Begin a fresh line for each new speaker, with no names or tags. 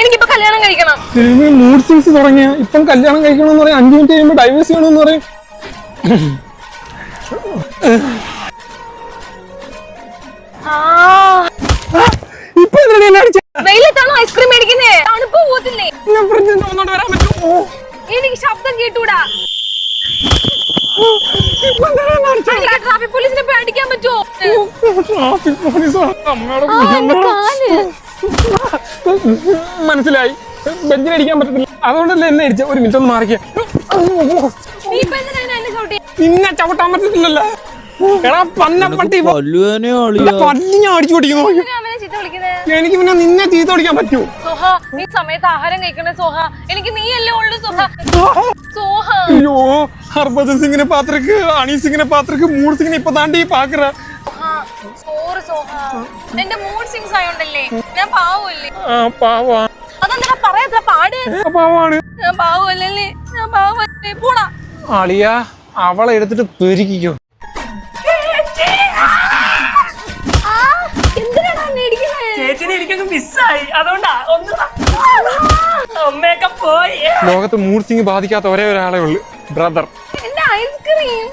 എനിക്കിപ്പോ കല്യാണം കഴിക്കണം.
മൂഡ് സ്വിങ്സ് തുടങ്ങിയ ഇപ്പം കല്യാണം കഴിക്കണമെന്ന് പറയും, 5 മിനിറ്റ് കഴിയുമ്പോ ഡൈവേഴ്സ് ചെയ്യണമെന്ന് പറയും. ഇപ്പൊ
വെയിലത്താണോ ഐസ്ക്രീം മേടിക്കുന്നേ? തണുപ്പ് പോകത്തില്ലേ?
വരാൻ പറ്റുമോ?
എനിക്ക് ശബ്ദം കേട്ടൂടാ. ട്രാഫിക് പോലീസിനെ പോയി അടിക്കാൻ പറ്റുമോ?
ട്രാഫിക് പോലീസ് മനസ്സിലായി, ബെഞ്ചിനടിക്കാൻ പറ്റത്തില്ല, അതുകൊണ്ടല്ലേ എന്നെ അടിച്ച. ഒരു മിനിറ്റ് ഒന്ന് മാറിക്ക. നിന്നെ ചവിട്ടാൻ പറ്റത്തില്ലല്ലോ. എടാ പന്നപ്പട്ടി, പല്ലി ഞാൻ അടിച്ചു പൊട്ടിക്കുന്നു. എനിക്ക് പിന്നെ നിന്നെ ചീത്ത ഓടിക്കാൻ പറ്റൂ?
സോഹ, നീ സമയത്ത് ആഹാരം കഴിക്കണേ സോഹ. എനിക്ക് നീയല്ലേ ഉള്ളു സോഹ. സോഹ
അയ്യോ, ഹർഭജൻ സിംഗിനെ പാത്രക്ക്, ഹണി സിംഗിനെ പാത്രക്ക്, മൂഡ് സിംഗിനെ ഇപ്പൊ താണ്ടി പാക്കറ.
സോറി സോഹ, എന്റെ മൂഡ് സിംഗ്സ് ആയോണ്ടല്ലേ. ഞാൻ പാവല്ലേ?
പാവാ.
അതെന്താ പറയാത്ത പാട്?
പാവാണ്.
ഞാൻ പാവല്ലേ? ഞാൻ പാവല്ലേ? പോടാ.
അളിയാ, അവളെ എടുത്തിട്ട് പെരുക്കിക്കോ.
ചേച്ചിനെ എനിക്കൊക്കെ മിസ്സായി, അതുകൊണ്ടാ. അമ്മയൊക്കെ പോയി.
ലോകത്ത് മൂഡ് സിംഗ് ബാധിക്കാത്ത ഒരേ ഒരാളെ ഉള്ളു, ബ്രദർ.
എന്റെ ഐസ്ക്രീം.